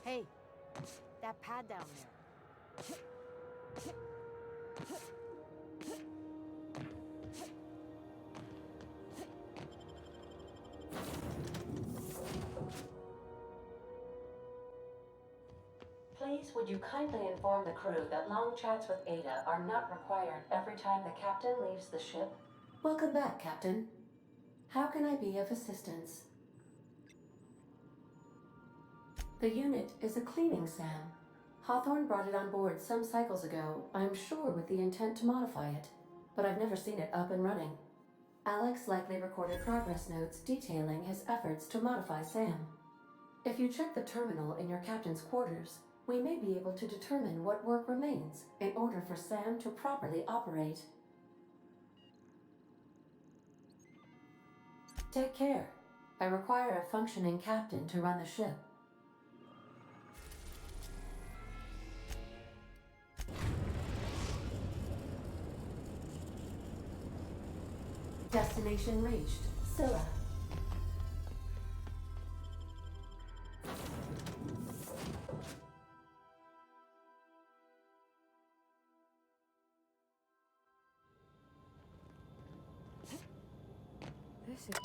Hey, that pad down there. Please, would you kindly inform the crew that long chats with Ada are not required every time the captain leaves the ship? Welcome back, Captain. How can I be of assistance? The unit is a cleaning SAM. Hawthorne brought it on board some cycles ago, I'm sure with the intent to modify it, but I've never seen it up and running. Alex likely recorded progress notes detailing his efforts to modify SAM. If you check the terminal in your captain's quarters, we may be able to determine what work remains in order for SAM to properly operate. Take care. I require a functioning captain to run the ship. Destination reached. Scylla. This is...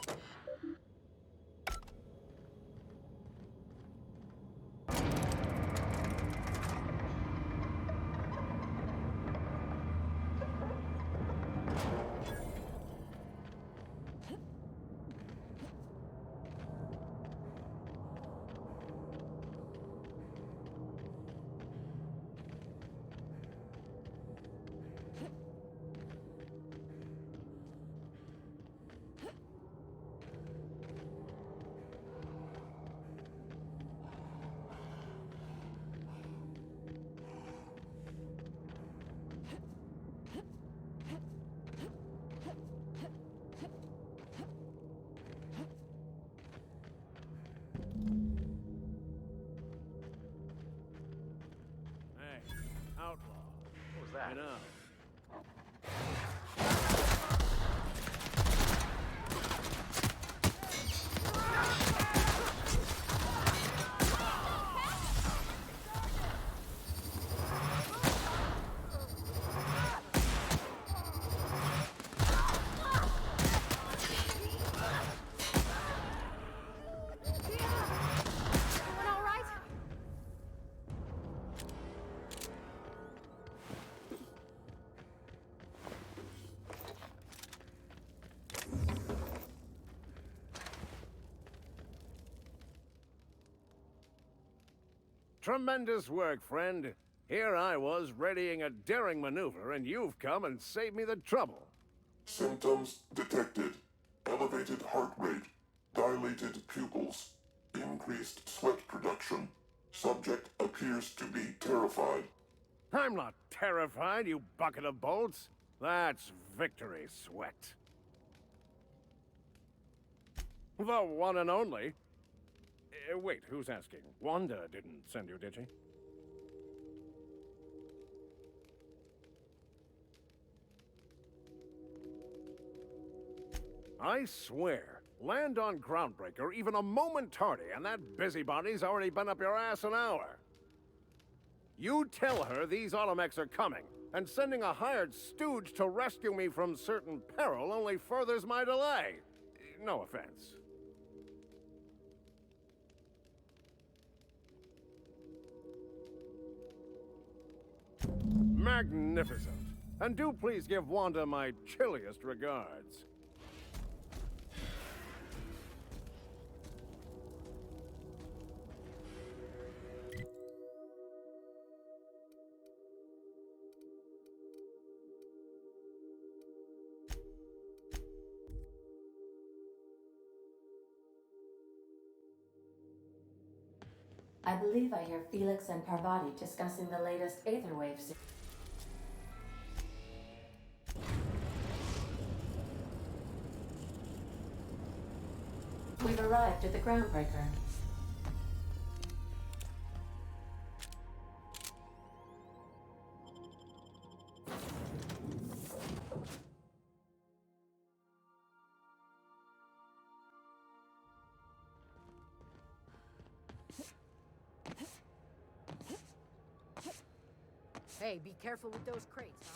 Hey, outlaw. What was that? You know. Everyone all right? Tremendous work, friend. Here I was readying a daring maneuver, and you've come and saved me the trouble. Symptoms detected. Elevated heart rate, dilated pupils, increased sweat production. Subject appears to be terrified. I'm not terrified, you bucket of bolts. That's victory sweat. The one and only. Wait, who's asking? Wanda didn't send you, did she? I swear, land on Groundbreaker even a moment tardy, and that busybody's already been up your ass an hour. You tell her these automechs are coming, and sending a hired stooge to rescue me from certain peril only furthers my delay. No offense. Magnificent. And do please give Wanda my chilliest regards. I believe I hear Felix and Parvati discussing the latest Aetherwave series. We've arrived at the Groundbreaker. Hey, be careful with those crates, huh?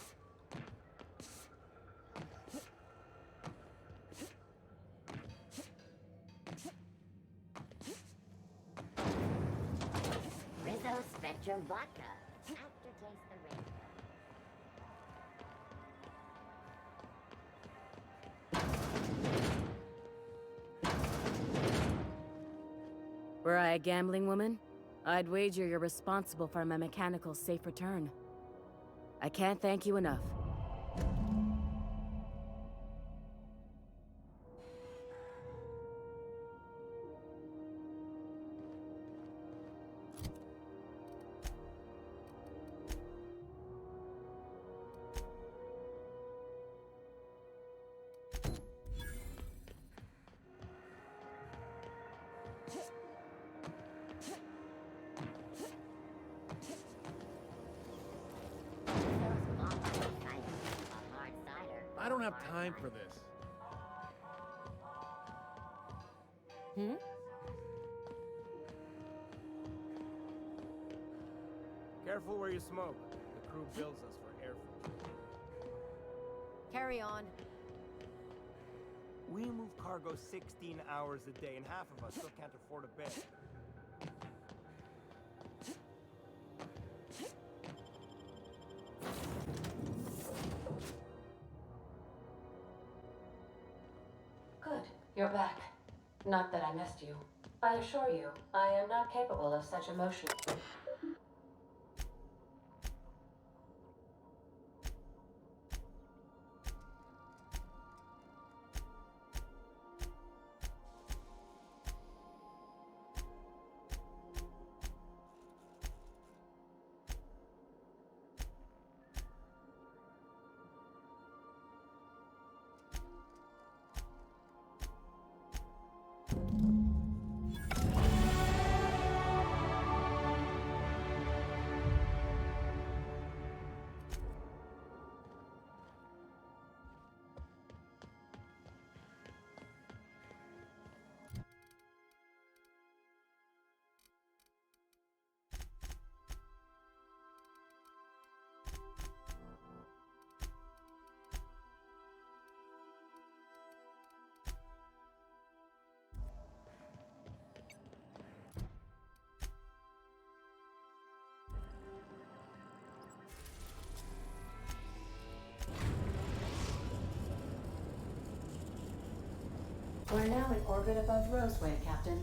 Rizzo Spectrum Vodka. Aftertaste the rain. Were I a gambling woman, I'd wager you're responsible for my mechanical safe return. I can't thank you enough. I don't have time for this. Hmm? Careful where you smoke. The crew bills us for air filtration. Carry on. We move cargo 16 hours a day, and half of us still can't afford a bed. Good, you're back. Not that I missed you. I assure you, I am not capable of such emotion. We're now in orbit above Roseway, Captain.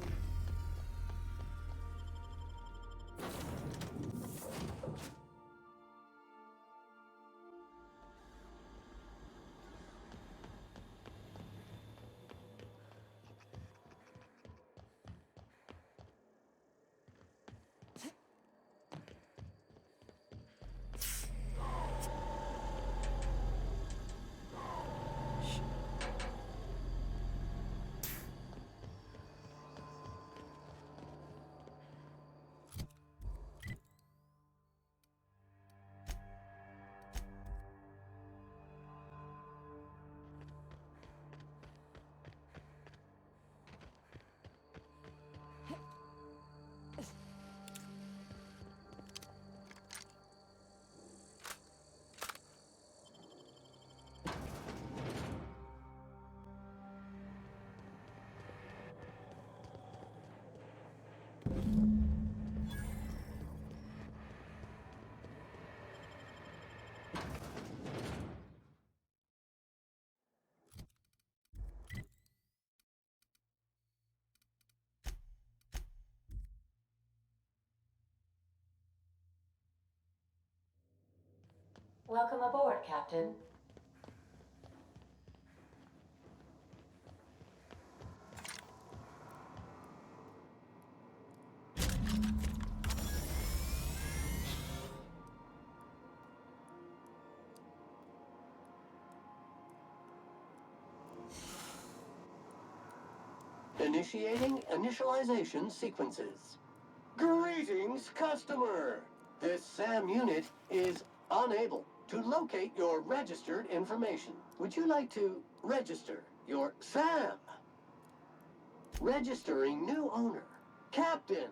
Welcome aboard, Captain. Initiating initialization sequences. Greetings, customer! This SAM unit is unable to locate your registered information. Would you like to register your SAM? Registering new owner. Captain.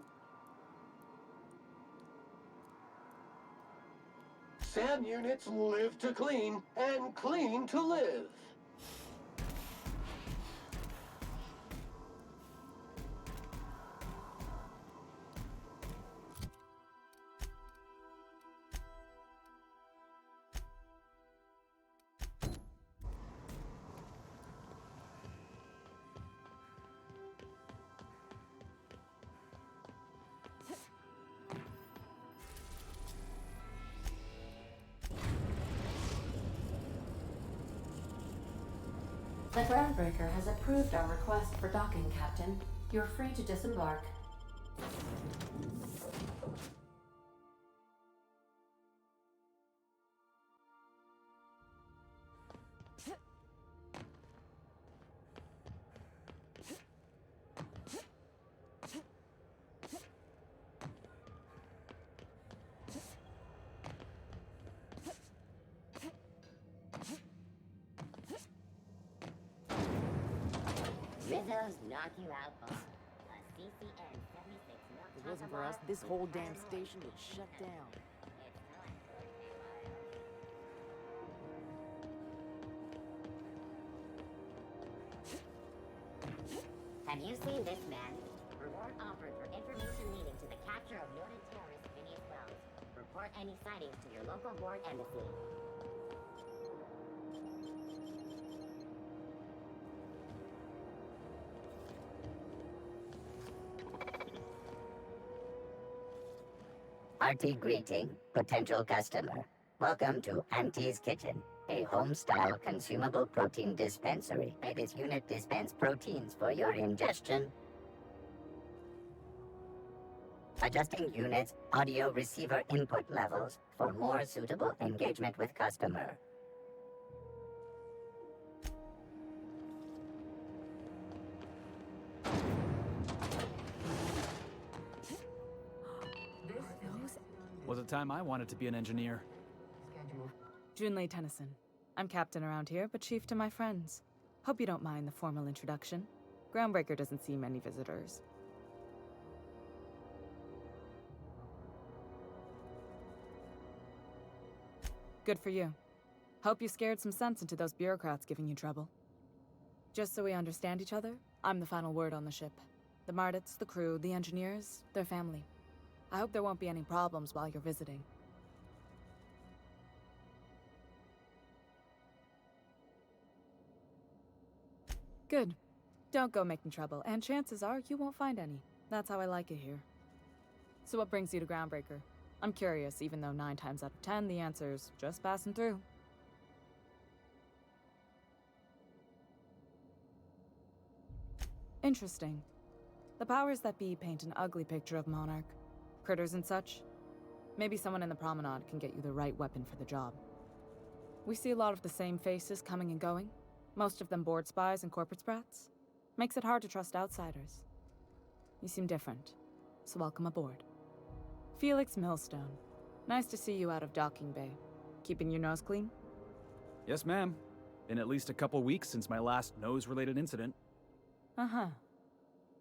SAM units live to clean and clean to live. The Groundbreaker has approved our request for docking, Captain. You're free to disembark. Rizzo's knock you out bar. A CCN 76 milk If it wasn't for us, this whole damn station would shut down. Have you seen this man? Reward offered for information leading to the capture of noted terrorist Phineas Wells. Report any sightings to your local board embassy. Hearty greeting, potential customer. Welcome to Auntie's Kitchen, a home-style consumable protein dispensary. May this unit dispense proteins for your ingestion. Adjusting unit's audio receiver input levels for more suitable engagement with customer. Was a time I wanted to be an engineer. Junlei Tennyson. I'm captain around here, but chief to my friends. Hope you don't mind the formal introduction. Groundbreaker doesn't see many visitors. Good for you. Hope you scared some sense into those bureaucrats giving you trouble. Just so we understand each other, I'm the final word on the ship. The Mardits, the crew, the engineers, their family. I hope there won't be any problems while you're visiting. Good. Don't go making trouble, and chances are you won't find any. That's how I like it here. So what brings you to Groundbreaker? I'm curious, even though 9 times out of 10 the answer's just passing through. Interesting. The powers that be paint an ugly picture of Monarch. Critters and such. Maybe someone in the promenade can get you the right weapon for the job. We see a lot of the same faces coming and going, most of them board spies and corporate sprats. Makes it hard to trust outsiders. You seem different, so welcome aboard. Felix Millstone. Nice to see you out of docking bay. Keeping your nose clean? Yes, ma'am. Been at least a couple weeks since my last nose-related incident. Uh-huh.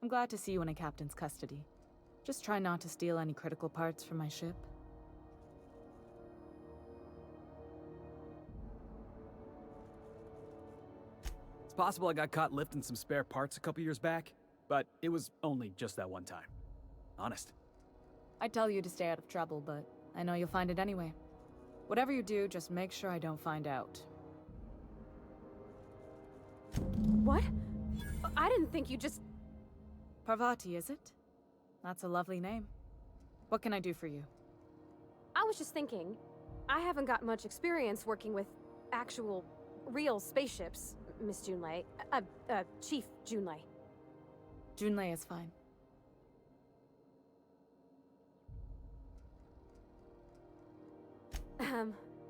I'm glad to see you in a captain's custody. Just try not to steal any critical parts from my ship. It's possible I got caught lifting some spare parts a couple years back, but it was only just that one time. Honest. I'd tell you to stay out of trouble, but I know you'll find it anyway. Whatever you do, just make sure I don't find out. What? I didn't think you just... Parvati, is it? That's a lovely name. What can I do for you? I was just thinking, I haven't got much experience working with actual, real spaceships, Miss Junlei. Chief Junlei. Junlei is fine.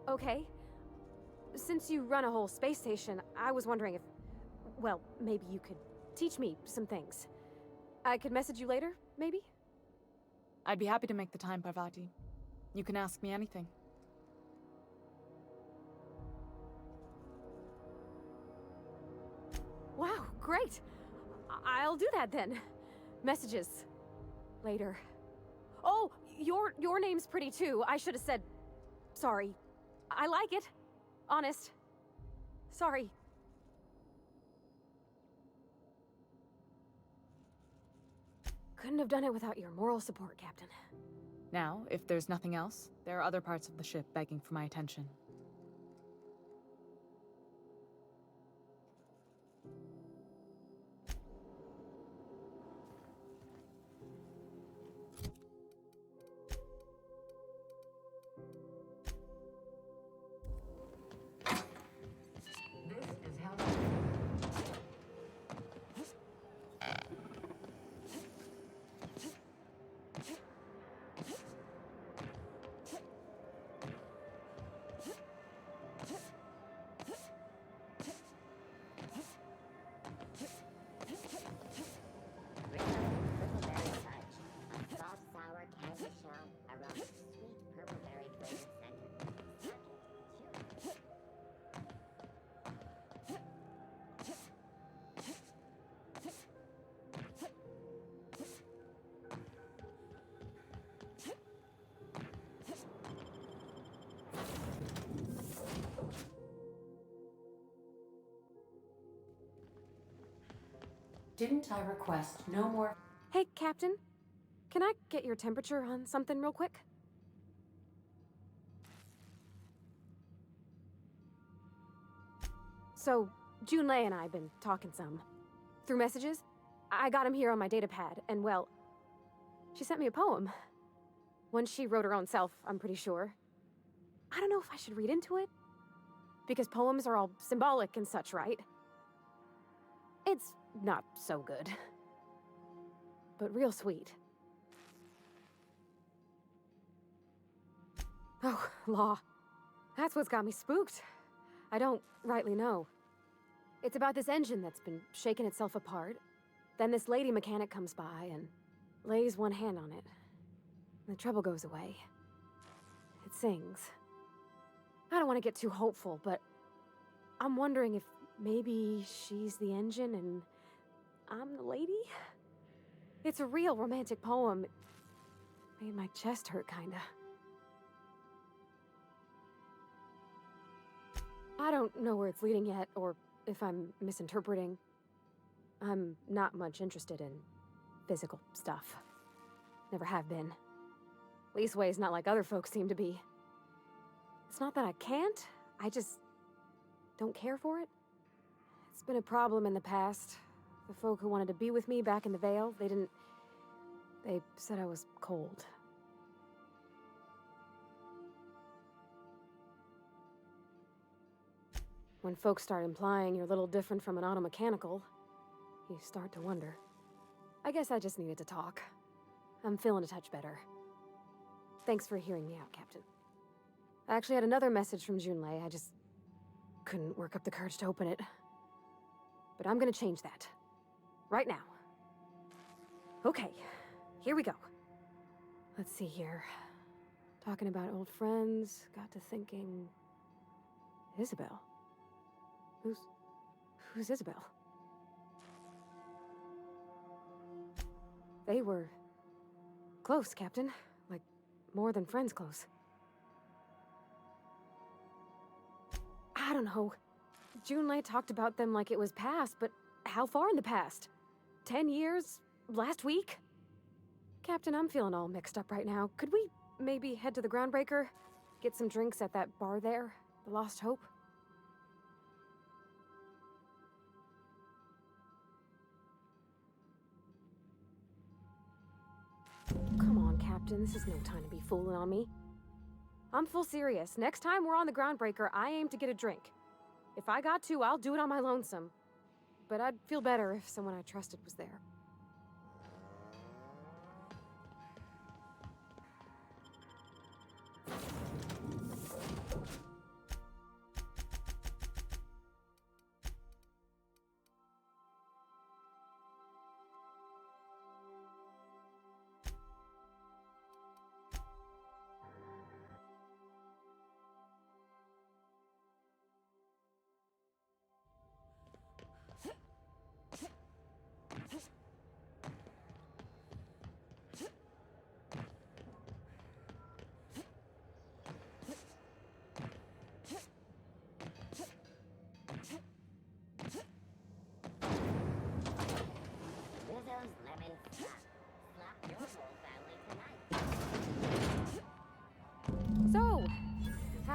Okay. Since you run a whole space station, I was wondering if... Well, maybe you could teach me some things. I could message you later, maybe? I'd be happy to make the time, Parvati. You can ask me anything. Wow, great! I'll do that then. Messages. Later. Oh, your name's pretty too. I should have said... Sorry. I like it. Honest. Sorry. Couldn't have done it without your moral support, Captain. Now, if there's nothing else, there are other parts of the ship begging for my attention. Didn't I request no more? Hey, Captain. Can I get your temperature on something real quick? So, Junlei and I have been talking some. Through messages. I got him here on my datapad, and well, she sent me a poem. One she wrote her own self, I'm pretty sure. I don't know if I should read into it. Because poems are all symbolic and such, right? It's not so good. But real sweet. Oh, law. That's what's got me spooked. I don't rightly know. It's about this engine that's been shaking itself apart. Then this lady mechanic comes by and lays one hand on it. The trouble goes away. It sings. I don't want to get too hopeful, but I'm wondering if maybe she's the engine and I'm the lady? It's a real romantic poem. It made my chest hurt, kinda. I don't know where it's leading yet, or if I'm misinterpreting. I'm not much interested in physical stuff. Never have been. Leastways, not like other folks seem to be. It's not that I can't, I just don't care for it. It's been a problem in the past. The folk who wanted to be with me back in the Vale, they said I was cold. When folks start implying you're a little different from an automechanical, you start to wonder. I guess I just needed to talk. I'm feeling a touch better. Thanks for hearing me out, Captain. I actually had another message from Junlei. I just couldn't work up the courage to open it. But I'm gonna change that. Right now. Okay, here we go. Let's see here. Talking about old friends, got to thinking... Isabel? Who's Isabel? They were... close, Captain. Like, more than friends close. I don't know. Junlei talked about them like it was past, but how far in the past? 10 years? Last week? Captain, I'm feeling all mixed up right now. Could we maybe head to the Groundbreaker? Get some drinks at that bar there? The Lost Hope? Come on, Captain. This is no time to be fooling on me. I'm full serious. Next time we're on the Groundbreaker, I aim to get a drink. If I got to, I'll do it on my lonesome. But I'd feel better if someone I trusted was there.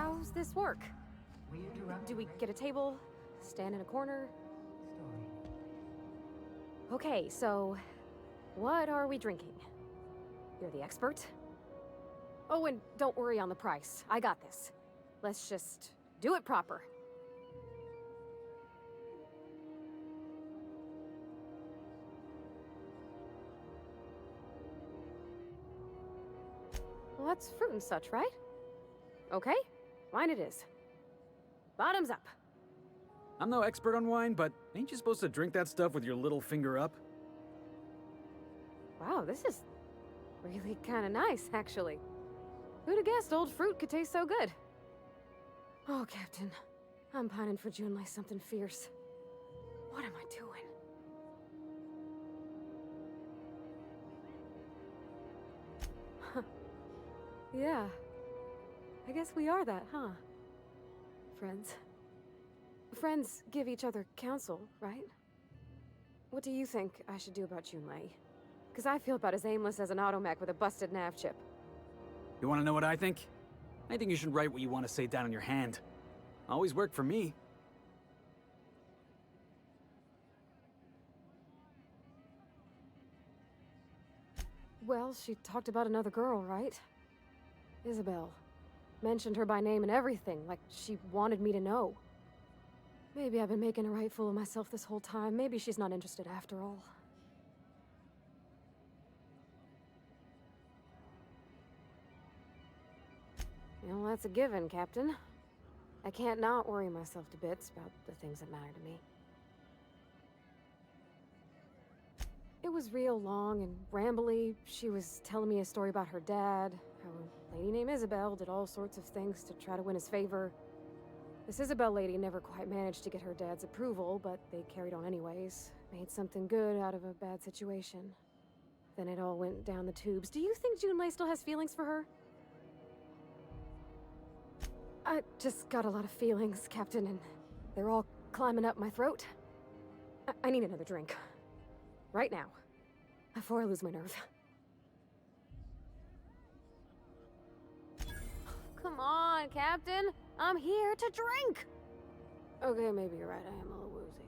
how's this work? Do we get a table? Stand in a corner? Okay, so what are we drinking? You're the expert? Oh, and don't worry on the price. I got this. Let's just do it proper. Well, that's fruit and such, right? Okay, wine it is. Bottoms up. I'm no expert on wine, but ain't you supposed to drink that stuff with your little finger up? Wow, this is really kind of nice, actually. Who'd have guessed old fruit could taste so good? Oh, Captain. I'm pining for June like something fierce. What am I doing? Huh. Yeah. I guess we are that, huh? Friends. Friends give each other counsel, right? What do you think I should do about Junlei? Because I feel about as aimless as an automech with a busted nav chip. You want to know what I think? I think you should write what you want to say down on your hand. Always worked for me. Well, she talked about another girl, right? Isabel. Mentioned her by name and everything, like she wanted me to know. Maybe I've been making a right fool of myself this whole time. Maybe she's not interested after all. Well, that's a given, Captain. I can't not worry myself to bits about the things that matter to me. It was real long and rambly. She was telling me a story about her dad, how a lady named Isabel did all sorts of things to try to win his favor. This Isabel lady never quite managed to get her dad's approval, but they carried on anyways. Made something good out of a bad situation. Then it all went down the tubes. Do you think Junlei still has feelings for her? I just got a lot of feelings, Captain, and they're all climbing up my throat. I need another drink. Right now. Before I lose my nerve. Come on, Captain! I'm here to drink! Okay, maybe you're right, I am a little woozy.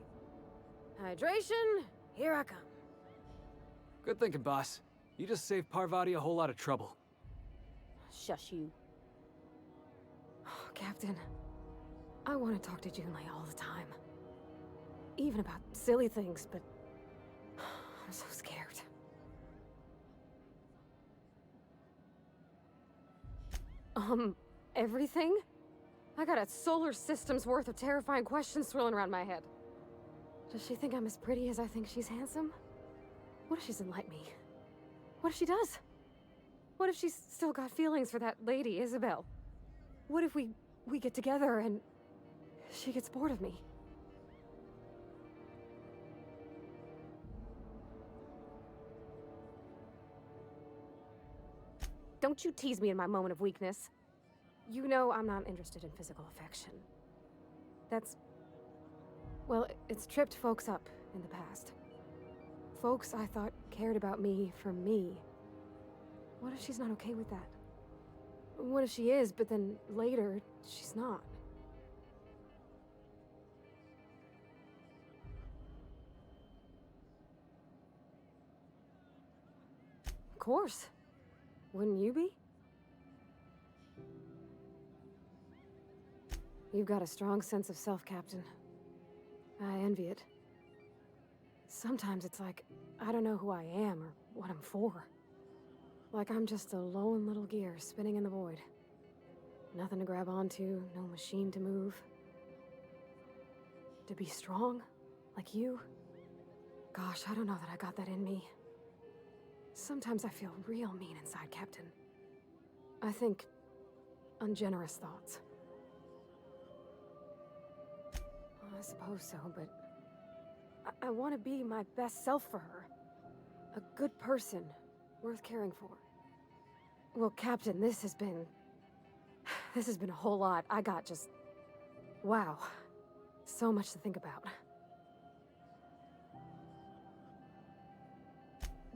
Hydration, here I come. Good thinking, boss. You just saved Parvati a whole lot of trouble. Shush you. Captain, I want to talk to Junlei all the time. Even about silly things, but I'm so scared. Everything? I got a solar system's worth of terrifying questions swirling around my head. Does she think I'm as pretty as I think she's handsome? What if she doesn't like me? What if she does? What if she's still got feelings for that lady, Isabel? What if we get together and she gets bored of me? Don't you tease me in my moment of weakness. You know I'm not interested in physical affection. That's... well, it's tripped folks up in the past. Folks I thought cared about me for me. What if she's not okay with that? What if she is, but then later, she's not? Of course. Wouldn't you be? You've got a strong sense of self, Captain. I envy it. Sometimes it's like, I don't know who I am or what I'm for. Like I'm just a lone little gear spinning in the void. Nothing to grab onto, no machine to move. To be strong, like you? Gosh, I don't know that I got that in me. Sometimes I feel real mean inside, Captain. I think ungenerous thoughts. Well, I suppose so, but I want to be my best self for her. A good person, worth caring for. Well, Captain, this has been a whole lot. I got just... wow. So much to think about.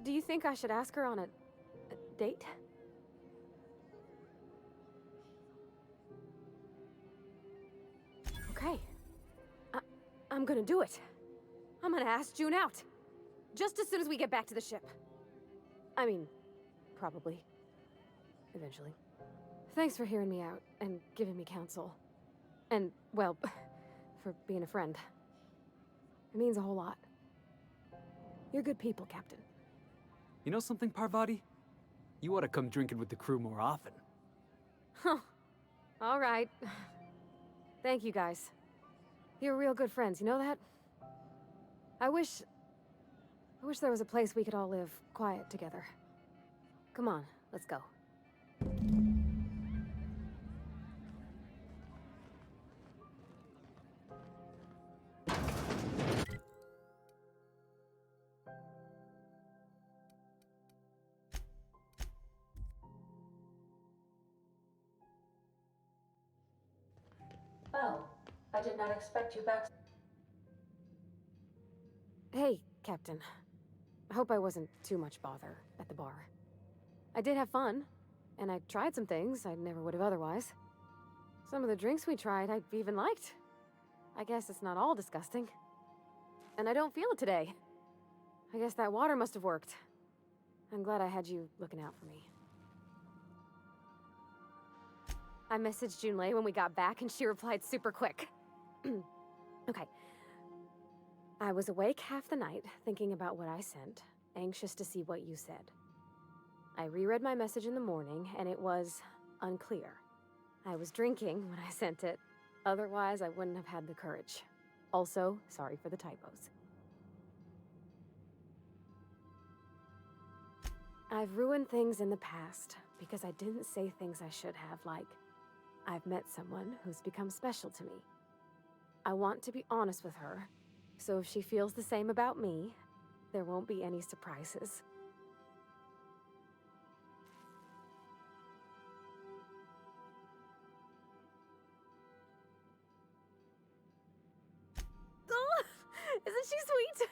Do you think I should ask her on a date? I'm gonna do it. I'm gonna ask June out. Just as soon as we get back to the ship. I mean, probably. Eventually. Thanks for hearing me out and giving me counsel. And, well, for being a friend. It means a whole lot. You're good people, Captain. You know something, Parvati? You ought to come drinking with the crew more often. Huh. All right. Thank you, guys. You're real good friends, you know that? I wish there was a place we could all live quiet together. Come on, let's go. Oh, I did not expect you back. Hey, Captain. I hope I wasn't too much bother at the bar. I did have fun, and I tried some things I never would have otherwise. Some of the drinks we tried I even liked. I guess it's not all disgusting. And I don't feel it today. I guess that water must have worked. I'm glad I had you looking out for me. I messaged Junlei when we got back, and she replied super quick. Okay. I was awake half the night, thinking about what I sent, anxious to see what you said. I reread my message in the morning, and it was unclear. I was drinking when I sent it. Otherwise, I wouldn't have had the courage. Also, sorry for the typos. I've ruined things in the past because I didn't say things I should have, like, I've met someone who's become special to me. I want to be honest with her, so if she feels the same about me, there won't be any surprises. Oh, isn't she sweet?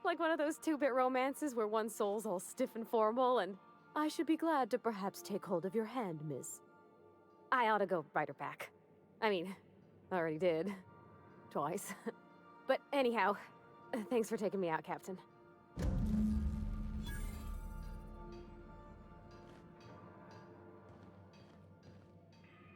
Like one of those 2-bit romances where one soul's all stiff and formal and, I should be glad to perhaps take hold of your hand, miss. I ought to go write her back. I mean, I already did. Twice. But anyhow, thanks for taking me out, Captain.